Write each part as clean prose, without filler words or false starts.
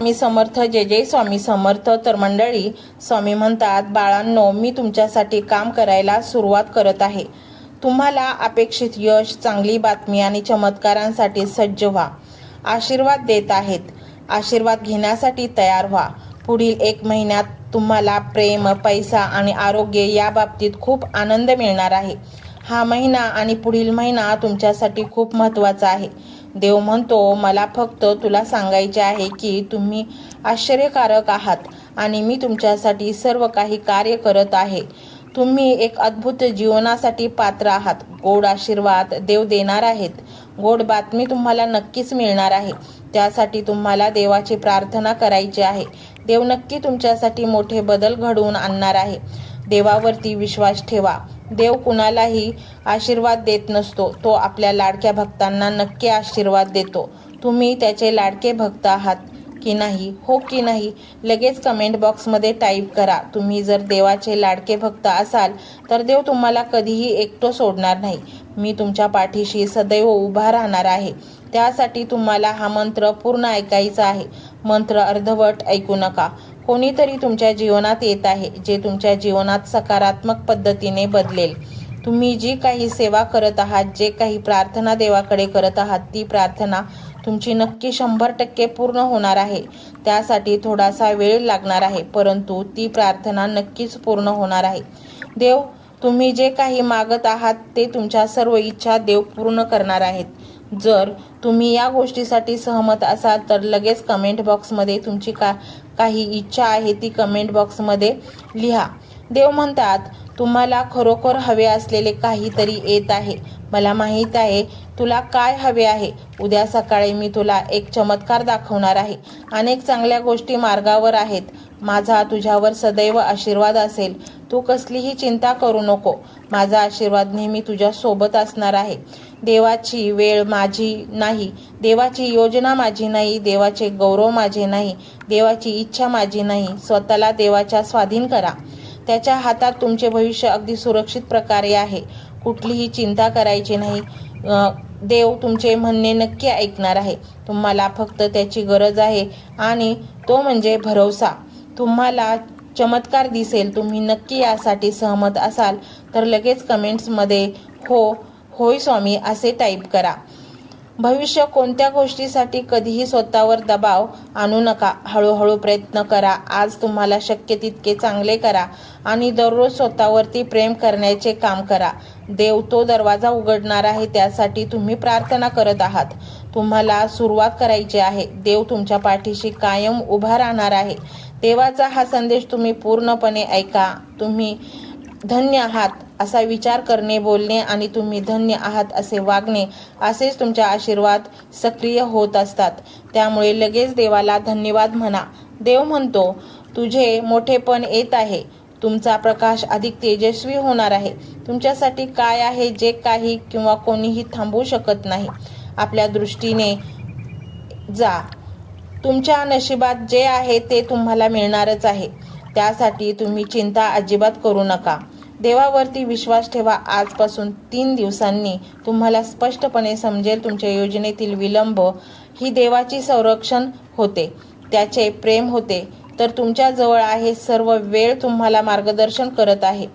मी समर्थ, जय जय स्वामी समर्थ. तर मंडळी, स्वामी म्हणतात, बाळांनो, मी तुमच्यासाठी काम करायला सुरुवात करत आहे. तुम्हाला अपेक्षित यश, चांगली बातमी आणि चमत्कारांसाठी सज्ज व्हा. आशीर्वाद देत आहेत. आशीर्वाद घेण्यासाठी तयार व्हा. पुढील 1 महिन्यात तुम्हाला प्रेम, पैसा आणि आरोग्य या बाबतीत खूप आनंद मिळणार आहे. हा महिना आणि पुढील महिना तुमच्यासाठी खूप महत्त्वाचा आहे. देव म्हणतो, मला फक्त तुला सांगायचे आहे की तुम्ही आश्चर्यकारक आहात आणि मी तुमच्यासाठी सर्व काही कार्य करत आहे. तुम्ही एक अद्भुत जीवनासाठी पात्र आहात. गोड आशीर्वाद देव देणार आहेत. गोड बातमी तुम्हाला नक्कीच मिळणार आहे. त्यासाठी तुम्हाला देवाची प्रार्थना करायची आहे. देव नक्की तुमच्यासाठी मोठे बदल घडवून आणणार आहे. देवावरती विश्वास ठेवा. देव कुणालाही आशीर्वाद देत नसतो. तो आपल्या लाडक्या भक्तांना नक्की आशीर्वाद देतो. तुम्ही त्याचे लाडके भक्त आहात की नाही, हो की नाही, लगेच कमेंट बॉक्समध्ये टाईप करा. तुम्ही जर देवाचे लाडके भक्त असाल तर देव तुम्हाला कधीही एकटं सोडणार नाही. मी तुमच्या पाठीशी सदैव उभा राहणार आहे. त्यासाठी तुम्हाला हा मंत्र पूर्ण ऐकायचा आहे. मंत्र अर्धवट ऐकू नका. कोणीतरी तुमच्या जीवनात येत आहे जे तुमच्या जीवनात सकारात्मक पद्धतीने बदलेल. तुम्ही जी काही सेवा करत आहात, जे काही प्रार्थना देवाकडे करत आहात, ती प्रार्थना तुमची नक्की 100% पूर्ण होणार आहे. त्यासाठी थोडासा वेळ लागणार आहे, परंतु ती प्रार्थना नक्कीच पूर्ण होणार आहे. देव तुम्ही जे काही मागत आहात ते तुमच्या सर्व इच्छा देव पूर्ण करणार आहेत. जर तुम्ही या गोष्टीसाठी सहमत असाल तर लगेच कमेंट बॉक्समध्ये तुमची काही इच्छा आहे ती कमेंट बॉक्समध्ये लिहा. देव म्हणतात, तुम्हाला खरोखर हवे असलेले काहीतरी येत आहे. मला माहीत आहे तुला काय हवे आहे. उद्या सकाळी मी तुला एक चमत्कार दाखवणार आहे. अनेक चांगल्या गोष्टी मार्गावर आहेत. माझा तुझ्यावर सदैव आशीर्वाद असेल. तू कसलीही चिंता करू नको. माझा आशीर्वाद नेहमी तुझ्या सोबत असणार आहे. देवाची वेळ माझी नाही, देवाची योजना माझी नाही, देवाचे गौरव माझे नाही, देवाची इच्छा माझी नाही. स्वतःला देवाच्या स्वाधीन करा. त्याच्या हातात तुमचे भविष्य अगदी सुरक्षित प्रकारे आहे. कुठलीही चिंता करायची नाही. देव तुमचे म्हणणे नक्की ऐकणार आहे. तुम्हाला फक्त त्याची गरज आहे आणि तो म्हणजे भरवसा. तुम्हाला चमत्कार दिसेल. तुम्ही नक्की यासाठी सहमत असाल तर लगेच कमेंट्समध्ये हो, होय स्वामी असे टाईप करा. भविष्य कोणत्या गोष्टीसाठी कधीही स्वतःवर दबाव आणू नका. हळूहळू प्रयत्न करा. आज तुम्हाला शक्य तितके चांगले करा आणि दररोज स्वतःवरती प्रेम करण्याचे काम करा. देव तो दरवाजा उघडणार आहे. त्यासाठी तुम्ही प्रार्थना करत आहात. तुम्हाला सुरुवात करायची आहे. देव तुमच्या पाठीशी कायम उभा राहणार आहे. देवाचा हा संदेश तुम्ही पूर्णपणे ऐका. तुम्ही धन्य आहात असा विचार करणे, बोलणे आणि तुम्ही धन्य आहात असे वागणे, असेच तुमचे आशीर्वाद सक्रिय होत असतात. त्यामुळे लगेच देवाला धन्यवाद म्हणा. देव म्हणतो, तुझे मोठेपण येत आहे. तुमचा प्रकाश अधिक तेजस्वी होणार आहे. तुमच्यासाठी काय आहे जे काही किंवा कोणीही थांबवू शकत नाही. आपल्या दृष्टीने जा. तुमच्या नशिबात जे आहे ते तुम्हाला मिळणारच आहे. त्यासाठी तुम्ही चिंता अजिबात करू नका. देवावरती विश्वास ठेवा. आजपासून 3 दिवसांनी तुम्हाला स्पष्टपणे समजेल तुमच्या योजनेतील विलंब ही देवाची संरक्षण होते, त्याचे प्रेम होते. तर तुमच्या जवळ आहे. सर्व वेळ तुम्हाला मार्गदर्शन करत आहे.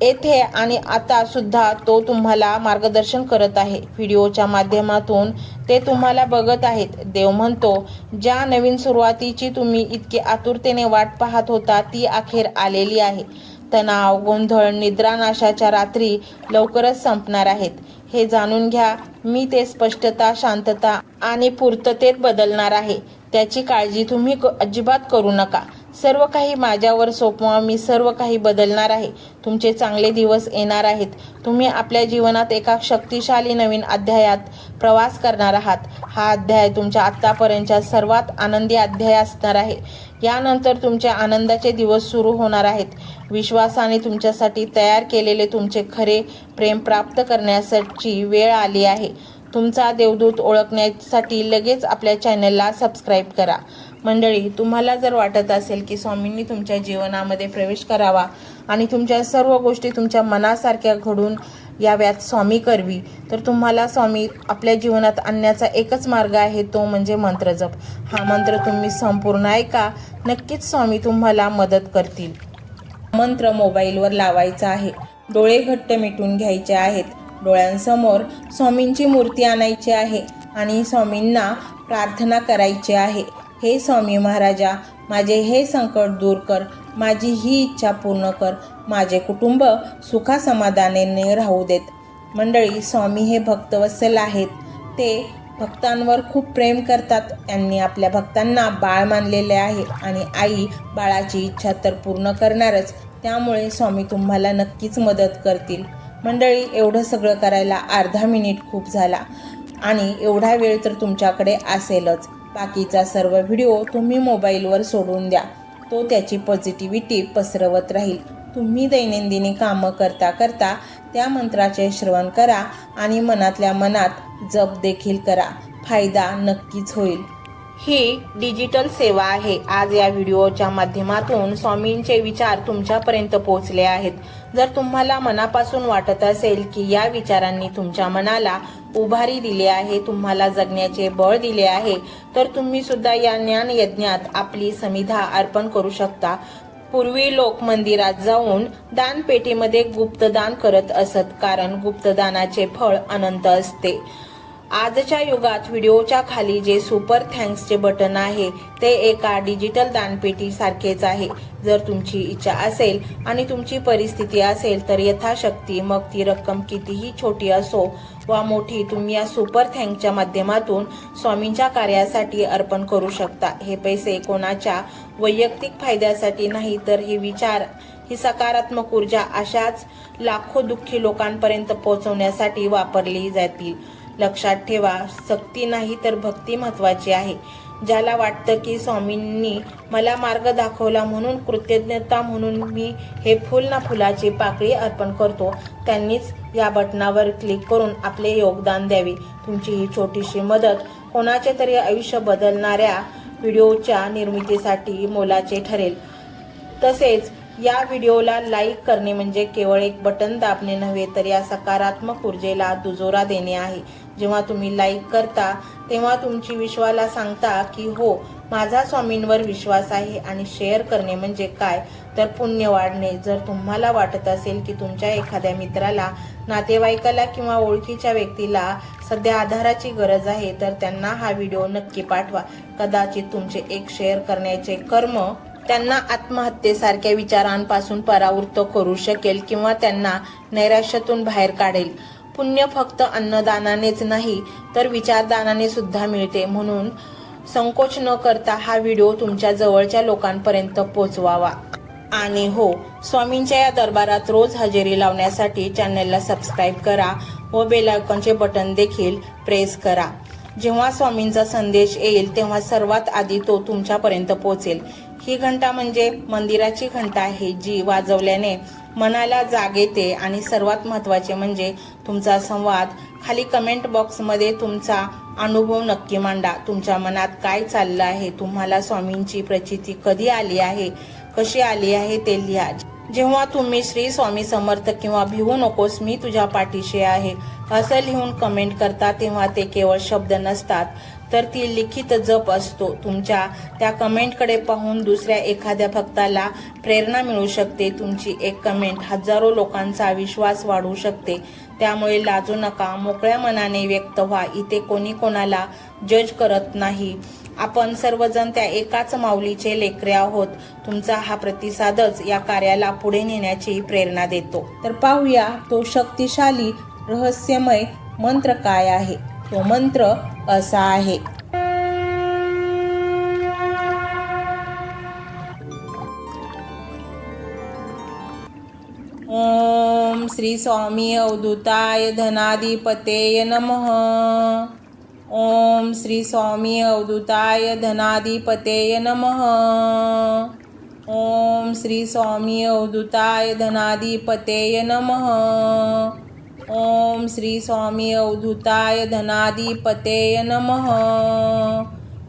येथे आणि आता सुद्धा तो तुम्हाला मार्गदर्शन करत आहे. व्हिडिओच्या माध्यमातून ते तुम्हाला बघत आहेत. देव म्हणतो, ज्या नवीन सुरुवातीची तुम्ही इतकी आतुरतेने वाट पाहत होता ती अखेर आलेली आहे. तणाव, गोंधळ, निद्रानाशाच्या रात्री लवकरच संपणार आहेत. हे जाणून घ्या. मी ते स्पष्टता, शांतता आणि पूर्ततेत बदलणार आहे. त्याची काळजी तुम्ही अजिबात करू नका. सर्व काही माझ्यावर सोपवा. मी सर्व काही बदलणार आहे. तुमचे चांगले दिवस येणार आहेत. तुम्ही आपल्या जीवनात एका शक्तिशाली नवीन अध्यायात प्रवास करणार आहात. हा अध्याय तुमच्या आत्तापर्यंतच्या सर्वात आनंदी अध्याय असणार आहे. यानंतर तुमचे आनंदाचे दिवस सुरू होणार आहेत. विश्वासाने तुमच्यासाठी तयार केलेले तुमचे खरे प्रेम प्राप्त करण्यासाठी वेळ आली आहे. तुमचा देवदूत ओळखण्यासाठी लगेच आपल्या चॅनलला सबस्क्राईब करा. मंडळी, तुम्हाला जर वाटत असेल की स्वामींनी तुमच्या जीवनामध्ये प्रवेश करावा आणि तुमच्या सर्व गोष्टी तुमच्या मनासारख्या घडून याव्यात स्वामी करवी, तर तुम्हाला स्वामी आपल्या जीवनात आणण्याचा एकच मार्ग आहे, तो म्हणजे मंत्रजप. हा मंत्र तुम्ही संपूर्ण ऐका, नक्कीच स्वामी तुम्हाला मदत करतील. मंत्र मोबाईलवर लावायचा आहे. डोळे घट्ट मिटून घ्यायचे आहेत. डोळ्यांसमोर स्वामींची मूर्ती आणायची आहे आणि स्वामींना प्रार्थना करायची आहे. हे स्वामी महाराजा, माझे हे संकट दूर कर, माझी ही इच्छा पूर्ण कर, माझे कुटुंब सुखासमाधानाने राहू देत. मंडळी, स्वामी हे भक्तवत्सल आहेत. ते भक्तांवर खूप प्रेम करतात. त्यांनी आपल्या भक्तांना बाळ मानलेले आहे आणि आई बाळाची इच्छा तर पूर्ण करणारच. त्यामुळे स्वामी तुम्हाला नक्कीच मदत करतील. मंडळी, एवढं सगळं करायला अर्धा मिनिट खूप झाला आणि एवढा वेळ तर तुमच्याकडे असेलच. बाकीचा सर्व व्हिडिओ तुम्ही मोबाईलवर सोडून द्या. तो त्याची पॉझिटिव्हिटी पसरवत राहील. तुम्ही दैनंदिनी कामं करता करता त्या मंत्राचे श्रवण करा आणि मनातल्या मनात जप देखील करा. फायदा नक्कीच होईल. ही डिजिटल सेवा आहे. आज या व्हिडिओच्या माध्यमातून स्वामींचे विचार तुमच्यापर्यंत पोहोचले आहेत. जर तुम्हाला मनापासून वाटत असेल की या विचारांनी तुमच्या मनाला उभारी दिली आहे, तुम्हाला जगण्याचे बळ दिले आहे, तर तुम्ही सुद्धा या ज्ञान यज्ञात आपली समिधा अर्पण करू शकता. पूर्वी लोक मंदिरात जाऊन दानपेटीमध्ये गुप्तदान करत असत, कारण गुप्तदानाचे फळ अनंत असते. आजच्या युगात व्हिडिओच्या खाली जे सुपर थँक्सचे बटन आहे ते एका डिजिटल दानपेटी सारखेच आहे. जर तुमची इच्छा असेल आणि तुमची परिस्थिती असेल तर यथाशक्ती, मग ती रक्कम कितीही छोटी असो वा मोठी, तुम्ही या सुपर थँक्सच्या माध्यमातून स्वामींच्या कार्यासाठी अर्पण करू शकता. हे पैसे कोणाच्या वैयक्तिक फायद्यासाठी नाही, तर हे विचार, ही सकारात्मक ऊर्जा अशाच लाखो दुःखी लोकांपर्यंत पोहोचवण्यासाठी वापरली जातील. लक्षात ठेवा, सक्ती नाही तर भक्ती महत्वाची आहे. ज्याला वाटतं की स्वामींनी मला मार्ग दाखवला म्हणून कृतज्ञता म्हणून मी हे फुल ना फुलाची पाकळी अर्पण करतो, त्यांनीच या बटनावर क्लिक करून आपले योगदान द्यावे. तुमची ही छोटीशी मदत कोणाचे तरी आयुष्य बदलणाऱ्या व्हिडिओच्या निर्मितीसाठी मोलाचे ठरेल. तसेच या व्हिडिओला लाईक करणे म्हणजे केवळ एक बटन दाबणे नव्हे, तर या सकारात्मक ऊर्जेला दुजोरा देणे आहे. जेव्हा तुम्ही लाईक करता तेव्हा तुमची विश्वाला सांगता की हो, माझा स्वामींवर विश्वास आहे. आणि शेअर करणे म्हणजे काय, तर पुण्य वाढणे. जर तुम्हाला वाटत असेल की तुमच्या एखाद्या मित्राला, नातेवाईकाला किंवा ओळखीच्या व्यक्तीला सध्या आधाराची गरज आहे, तर त्यांना हा व्हिडिओ नक्की पाठवा. कदाचित तुमचे एक शेअर करण्याचे कर्म त्यांना आत्महत्येसारख्या विचारांपासून परावृत्त करू शकेल किंवा त्यांना नैराश्यातून बाहेर काढेल. पुण्य फक्त अन्नदानानेच नाही तर विचारदानाने सुद्धा मिळते. म्हणून संकोच न करता हा व्हिडिओ तुमच्या जवळच्या लोकांपर्यंत पोहोचवावा. आणि हो, स्वामींच्या या दरबारात रोज हजेरी लावण्यासाठी चॅनलला सबस्क्राईब करा व बेल आयकॉनचे बटन देखील प्रेस करा. जेव्हा स्वामींचा संदेश येईल तेव्हा सर्वात आधी तो तुमच्यापर्यंत पोहोचेल. ही घंटा म्हणजे मंदिराची घंटा आहे, जी वाजवल्याने मनाला जाग येते. आणि सर्वात महत्त्वाचे म्हणजे तुमचा संवाद. खाली कमेंट बॉक्समध्ये तुमचा अनुभव नक्की मांडा. तुमच्या मनात काय चाललं आहे, तुम्हाला स्वामींची प्रचिती कधी आली आहे, कशी आली आहे ते लिहा. जेव्हा तुम्ही श्री स्वामी समर्थ किंवा भिवू नकोस मी तुझ्या पाठीशी आहे असं लिहून कमेंट करता, तेव्हा ते केवळ शब्द नसतात, तर ती लिखित जप असतो. तुमच्या त्या कमेंटकडे पाहून दुसऱ्या एखाद्या भक्ताला प्रेरणा मिळू शकते. तुमची एक कमेंट हजारो लोकांचा विश्वास वाढवू शकते. त्यामुळे लाजू नका, मोकळ्या मनाने व्यक्त व्हा. इथे कोणी कोणाला जज करत नाही. आपण सर्वजण त्या एकाच माऊलीचे लेकरे आहोत. तुमचा हा प्रतिसादच या कार्याला पुढे नेण्याची प्रेरणा देतो. तर पाहूया तो शक्तिशाली रहस्यमय मंत्र काय आहे. तो मंत्र असा आहे. ओम श्री स्वामी अवधूताय धनाधिपतेय नमः. ओम श्री स्वामी अवधूताय धनाधिपतेय नमः. ओम श्री स्वामी अवधूताय धनाधिपतेय नमः. ओम श्री स्वामी अवधूताय धनाधिपतेय नमः.